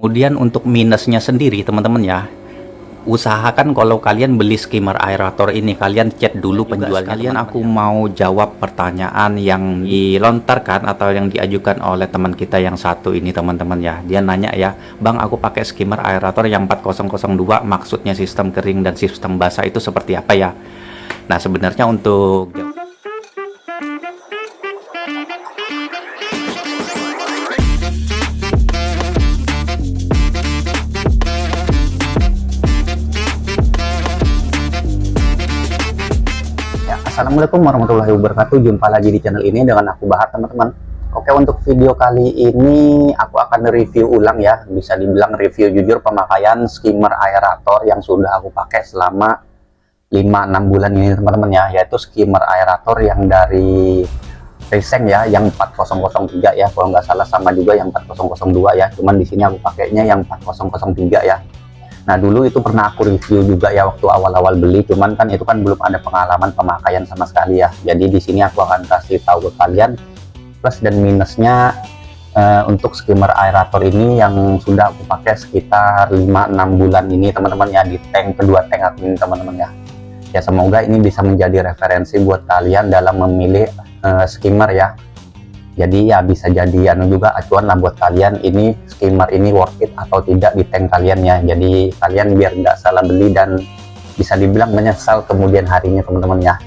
Kemudian untuk minusnya sendiri teman-teman ya, usahakan kalau kalian beli skimmer aerator ini kalian cek dulu penjualnya. Kalian aku mau jawab pertanyaan yang dilontarkan atau yang diajukan oleh teman kita yang satu ini teman-teman ya. Dia nanya ya, "Bang, aku pakai skimmer aerator yang 4002, maksudnya sistem kering dan sistem basah itu seperti apa ya?" Nah, sebenarnya untuk Assalamualaikum warahmatullahi wabarakatuh. Jumpa lagi di channel ini dengan aku Bahar teman-teman. Oke, untuk video kali ini aku akan review ulang ya, bisa dibilang review jujur pemakaian skimmer aerator yang sudah aku pakai selama 5-6 bulan ini teman-teman ya, yaitu skimmer aerator yang dari Riseng ya, yang 4003 ya, kalau nggak salah sama juga yang 4002 ya, cuman di sini aku pakainya yang 4003 ya. Nah, dulu itu pernah aku review juga ya waktu awal-awal beli, cuman kan itu kan belum ada pengalaman pemakaian sama sekali ya. Jadi di sini aku akan kasih tahu ke kalian plus dan minusnya untuk skimmer aerator ini yang sudah aku pakai sekitar 5-6 bulan ini teman-teman ya, di kedua tank aku ini teman-teman ya. Ya, semoga ini bisa menjadi referensi buat kalian dalam memilih skimmer ya. Jadi ya bisa jadi juga acuan lah buat kalian, ini skimmer ini worth it atau tidak di tank kalian ya. Jadi kalian biar nggak salah beli dan bisa dibilang menyesal kemudian harinya teman-teman ya.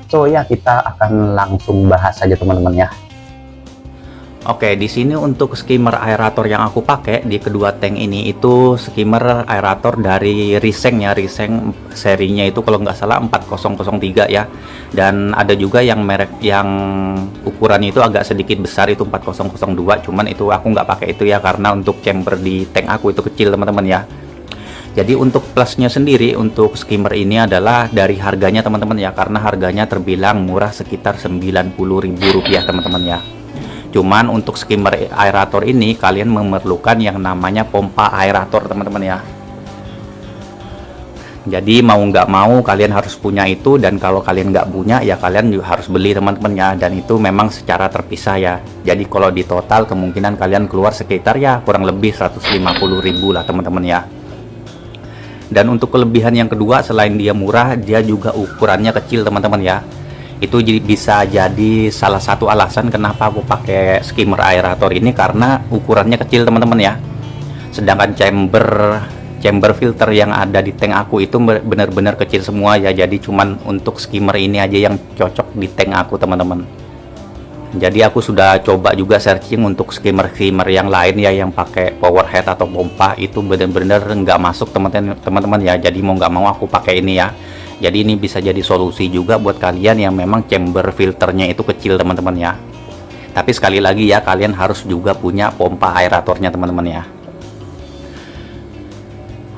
So ya, kita akan langsung bahas saja teman-teman ya. Oke, di sini untuk skimmer aerator yang aku pakai di kedua tank ini itu skimmer aerator dari Riseng ya. Riseng serinya itu kalau nggak salah 4003 ya. Dan ada juga yang merek yang ukurannya itu agak sedikit besar, itu 4002. Cuman itu aku nggak pakai itu ya, karena untuk chamber di tank aku itu kecil teman-teman ya. Jadi untuk plusnya sendiri untuk skimmer ini adalah dari harganya teman-teman ya, karena harganya terbilang murah sekitar Rp90.000 teman-teman ya. Cuman untuk skimmer aerator ini kalian memerlukan yang namanya pompa aerator teman-teman ya. Jadi mau nggak mau kalian harus punya itu, dan kalau kalian nggak punya ya kalian juga harus beli teman-teman ya, dan itu memang secara terpisah ya. Jadi kalau di total kemungkinan kalian keluar sekitar ya kurang lebih 150.000 lah teman-teman ya. Dan untuk kelebihan yang kedua, selain dia murah, dia juga ukurannya kecil teman-teman ya. Itu bisa jadi salah satu alasan kenapa aku pakai skimmer aerator ini, karena ukurannya kecil teman-teman ya. Sedangkan chamber filter yang ada di tank aku itu benar-benar kecil semua ya. Jadi cuman untuk skimmer ini aja yang cocok di tank aku teman-teman. Jadi aku sudah coba juga searching untuk skimmer yang lain ya, yang pakai power head atau pompa, itu benar-benar nggak masuk teman-teman ya. Jadi mau nggak mau aku pakai ini ya. Jadi ini bisa jadi solusi juga buat kalian yang memang chamber filternya itu kecil teman-teman ya. Tapi sekali lagi ya, kalian harus juga punya pompa aeratornya teman-teman ya.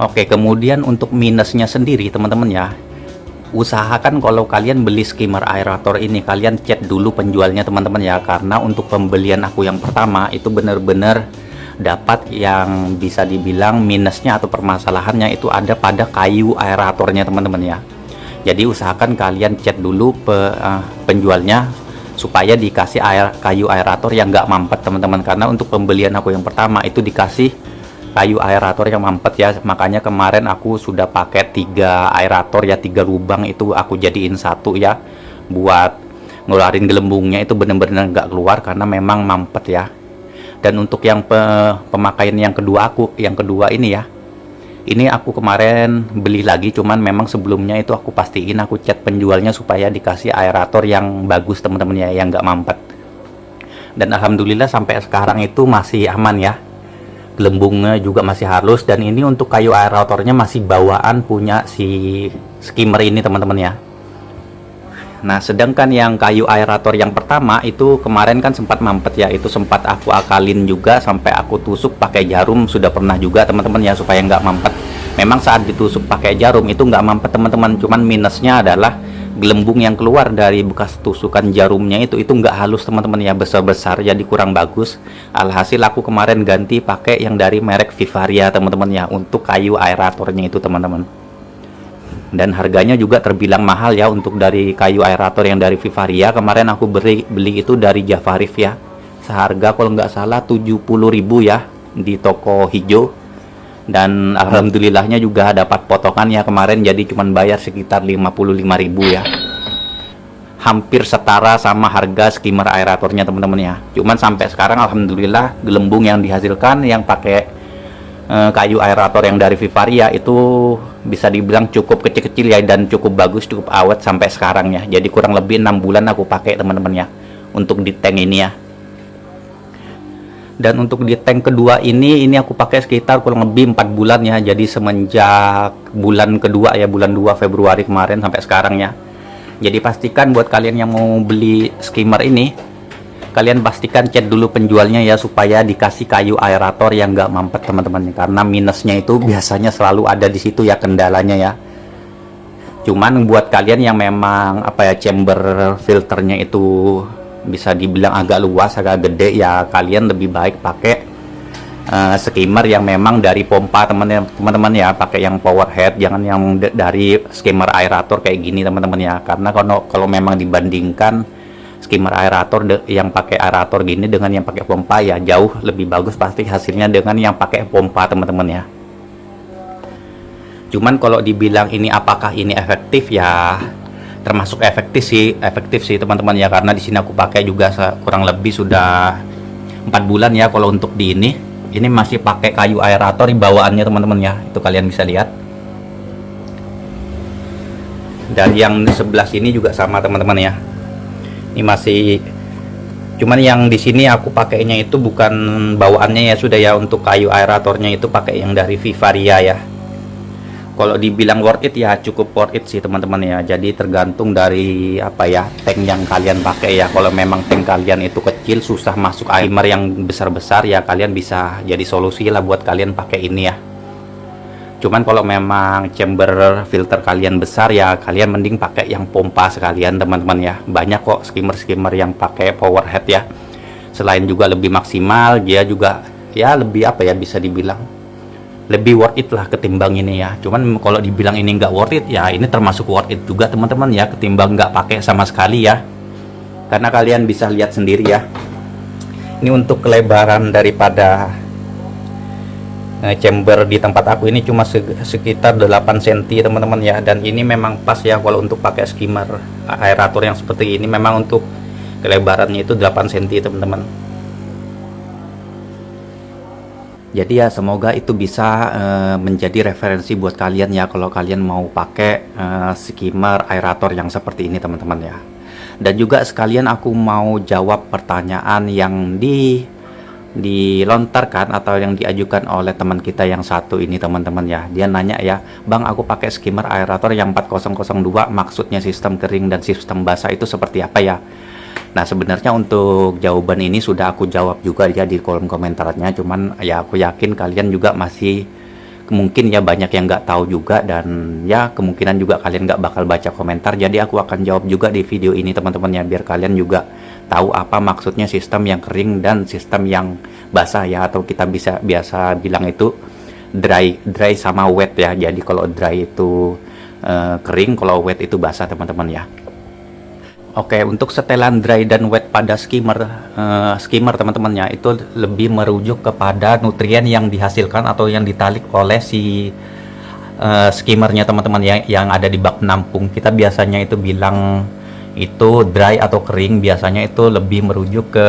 Oke, kemudian untuk minusnya sendiri teman-teman ya, usahakan kalau kalian beli skimmer aerator ini kalian cek dulu penjualnya teman-teman ya, karena untuk pembelian aku yang pertama itu benar-benar dapat yang bisa dibilang minusnya atau permasalahannya itu ada pada kayu aeratornya teman-teman ya. Jadi usahakan kalian cek dulu penjualnya supaya dikasih kayu aerator yang nggak mampet teman-teman, karena untuk pembelian aku yang pertama itu dikasih kayu aerator yang mampet ya. Makanya kemarin aku sudah pakai 3 aerator ya, 3 lubang itu aku jadiin satu ya, buat ngeluarin gelembungnya itu bener-bener nggak keluar karena memang mampet ya. Dan untuk yang pemakaian yang kedua ini ya, ini aku kemarin beli lagi, cuman memang sebelumnya itu aku pastiin aku cek penjualnya supaya dikasih aerator yang bagus teman-teman ya, yang nggak mampet. Dan alhamdulillah sampai sekarang itu masih aman ya, gelembungnya juga masih halus. Dan ini untuk kayu aeratornya masih bawaan punya si skimmer ini teman-teman ya. Nah, sedangkan yang kayu aerator yang pertama itu kemarin kan sempat mampet ya, itu sempat aku akalin juga sampai aku tusuk pakai jarum, sudah pernah juga teman-teman ya, supaya nggak mampet. Memang saat ditusuk pakai jarum itu nggak mampet teman-teman, cuman minusnya adalah gelembung yang keluar dari bekas tusukan jarumnya itu nggak halus teman-teman ya, besar-besar, jadi kurang bagus. Alhasil aku kemarin ganti pakai yang dari merek Vivaria teman-teman ya, untuk kayu aeratornya itu teman-teman. Dan harganya juga terbilang mahal ya untuk dari kayu aerator yang dari Vivaria. Kemarin aku beli itu dari Javarif ya, seharga kalau nggak salah 70.000 ya, di toko hijau, dan alhamdulillahnya juga dapat potongan ya kemarin, jadi cuman bayar sekitar 55.000 ya, hampir setara sama harga skimmer aeratornya teman-teman ya. Cuman sampai sekarang alhamdulillah gelembung yang dihasilkan yang pakai kayu aerator yang dari Vivaria itu bisa dibilang cukup kecil-kecil ya, dan cukup bagus, cukup awet sampai sekarang ya. Jadi kurang lebih 6 bulan aku pakai teman-teman ya untuk di tank ini ya. Dan untuk di tank kedua ini aku pakai sekitar kurang lebih 4 bulan ya. Jadi semenjak bulan kedua ya, bulan 2 Februari kemarin sampai sekarang ya. Jadi pastikan buat kalian yang mau beli skimmer ini, kalian pastikan chat dulu penjualnya ya, supaya dikasih kayu aerator yang nggak mampet teman-teman, karena minusnya itu biasanya selalu ada di situ ya, kendalanya ya. Cuman buat kalian yang memang chamber filternya itu bisa dibilang agak luas, agak gede ya, kalian lebih baik pakai skimmer yang memang dari pompa teman-teman ya, pakai yang power head, jangan yang dari skimmer aerator kayak gini teman-teman ya. Karena kalau memang dibandingkan skimmer aerator yang pakai aerator gini dengan yang pakai pompa ya, jauh lebih bagus pasti hasilnya dengan yang pakai pompa teman-teman ya. Cuman kalau dibilang ini apakah ini efektif ya, termasuk efektif sih teman-teman ya, karena di sini aku pakai juga kurang lebih sudah 4 bulan ya. Kalau untuk di ini masih pakai kayu aerator di bawaannya teman-teman ya, itu kalian bisa lihat. Dan yang sebelah sini juga sama teman-teman ya, ini masih, cuman yang di sini aku pakainya itu bukan bawaannya ya, sudah ya, untuk kayu aeratornya itu pakai yang dari Vivaria ya. Kalau dibilang worth it ya, cukup worth it sih teman-teman ya. Jadi tergantung dari tank yang kalian pakai ya. Kalau memang tank kalian itu kecil, susah masuk air yang besar-besar ya, kalian bisa jadi solusi lah buat kalian pakai ini ya. Cuman kalau memang chamber filter kalian besar ya, kalian mending pakai yang pompa sekalian teman-teman ya. Banyak kok skimmer yang pakai power head ya. Selain juga lebih maksimal, dia juga ya lebih bisa dibilang lebih worth it lah ketimbang ini ya. Cuman kalau dibilang ini nggak worth it ya, ini termasuk worth it juga teman-teman ya, ketimbang nggak pakai sama sekali ya. Karena kalian bisa lihat sendiri ya, ini untuk kelebaran daripada chamber di tempat aku ini cuma sekitar 8 cm teman-teman ya. Dan ini memang pas ya kalau untuk pakai skimmer aerator yang seperti ini, memang untuk kelebarannya itu 8 cm teman-teman. Jadi ya semoga itu bisa menjadi referensi buat kalian ya, kalau kalian mau pakai skimmer aerator yang seperti ini teman-teman ya. Dan juga sekalian aku mau jawab pertanyaan yang dilontarkan atau yang diajukan oleh teman kita yang satu ini teman-teman ya. Dia nanya ya, Bang, aku pakai skimmer aerator yang 4002, maksudnya sistem kering dan sistem basah itu seperti apa ya? Nah sebenarnya untuk jawaban ini sudah aku jawab juga ya di kolom komentarnya. Cuman ya aku yakin kalian juga masih mungkin ya banyak yang nggak tahu juga, dan ya kemungkinan juga kalian nggak bakal baca komentar. Jadi aku akan jawab juga di video ini teman-teman ya, biar kalian juga tahu apa maksudnya sistem yang kering dan sistem yang basah ya, atau kita biasa bilang itu dry sama wet ya. Jadi kalau dry itu kering, kalau wet itu basah teman-teman ya. Oke, untuk setelan dry dan wet pada skimmer teman-teman ya, itu lebih merujuk kepada nutrien yang dihasilkan atau yang ditarik oleh si skimmernya teman-teman ya, yang ada di bak penampung. Kita biasanya itu bilang itu dry atau kering, biasanya itu lebih merujuk ke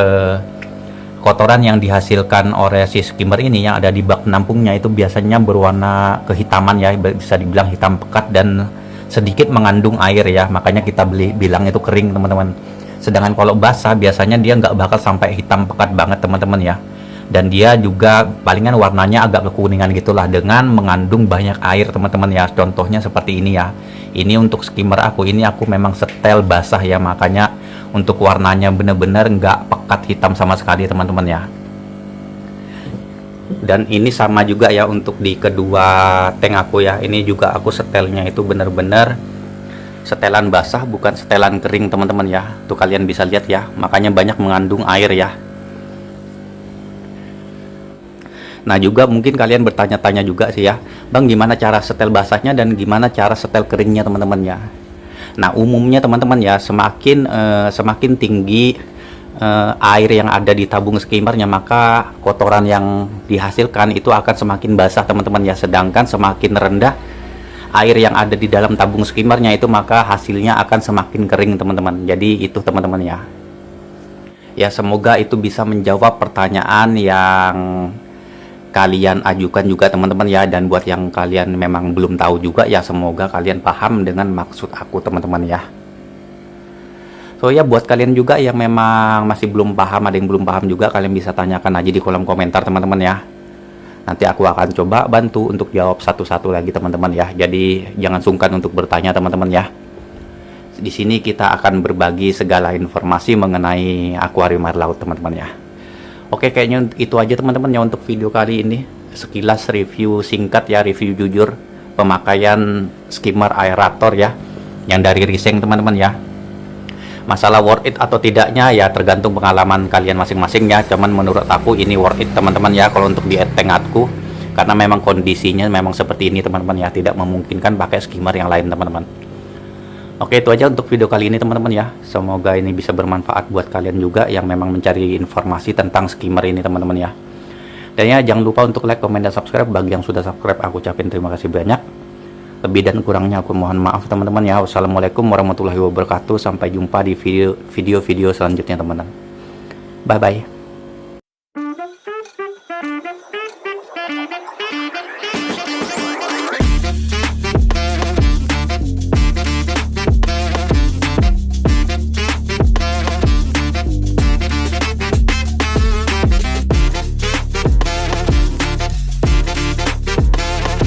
kotoran yang dihasilkan oleh si skimmer ini yang ada di bak penampungnya. Itu biasanya berwarna kehitaman ya, bisa dibilang hitam pekat dan sedikit mengandung air ya, makanya kita bilang itu kering teman-teman. Sedangkan kalau basah biasanya dia nggak bakal sampai hitam pekat banget teman-teman ya, dan dia juga palingan warnanya agak kekuningan gitulah dengan mengandung banyak air teman-teman ya. Contohnya seperti ini ya, ini untuk skimmer aku memang setel basah ya, makanya untuk warnanya bener-bener nggak pekat hitam sama sekali teman-teman ya. Dan ini sama juga ya untuk di kedua tank aku ya, ini juga aku setelnya itu bener-bener setelan basah, bukan setelan kering teman-teman ya. Tuh kalian bisa lihat ya, makanya banyak mengandung air ya. Nah juga mungkin kalian bertanya-tanya juga sih ya, Bang, gimana cara setel basahnya dan gimana cara setel keringnya teman-teman ya. Nah umumnya teman-teman ya, semakin tinggi air yang ada di tabung skimmernya, maka kotoran yang dihasilkan itu akan semakin basah teman-teman ya. Sedangkan semakin rendah air yang ada di dalam tabung skimmernya itu, maka hasilnya akan semakin kering teman-teman. Jadi itu teman-teman ya. Ya semoga itu bisa menjawab pertanyaan yang kalian ajukan juga teman-teman ya. Dan buat yang kalian memang belum tahu juga ya, semoga kalian paham dengan maksud aku teman-teman ya. So ya buat kalian juga yang memang masih belum paham, ada yang belum paham juga, kalian bisa tanyakan aja di kolom komentar teman-teman ya. Nanti aku akan coba bantu untuk jawab satu-satu lagi teman-teman ya. Jadi jangan sungkan untuk bertanya teman-teman ya. Di sini kita akan berbagi segala informasi mengenai akuarium air laut teman-teman ya. Oke, kayaknya itu aja teman-teman ya untuk video kali ini. Sekilas review singkat ya, review jujur pemakaian skimmer aerator ya, yang dari Riseng teman-teman ya. Masalah worth it atau tidaknya ya tergantung pengalaman kalian masing-masing ya. Cuman menurut aku ini worth it teman-teman ya kalau untuk di tengahku, karena memang kondisinya memang seperti ini teman-teman ya, tidak memungkinkan pakai skimmer yang lain teman-teman. Oke, itu aja untuk video kali ini teman-teman ya. Semoga ini bisa bermanfaat buat kalian juga yang memang mencari informasi tentang skimmer ini teman-teman ya. Dan ya jangan lupa untuk like, komen, dan subscribe. Bagi yang sudah subscribe aku ucapin terima kasih banyak. Lebih dan kurangnya aku mohon maaf teman-teman ya. Wassalamualaikum warahmatullahi wabarakatuh. Sampai jumpa di video-video selanjutnya teman-teman. Bye bye.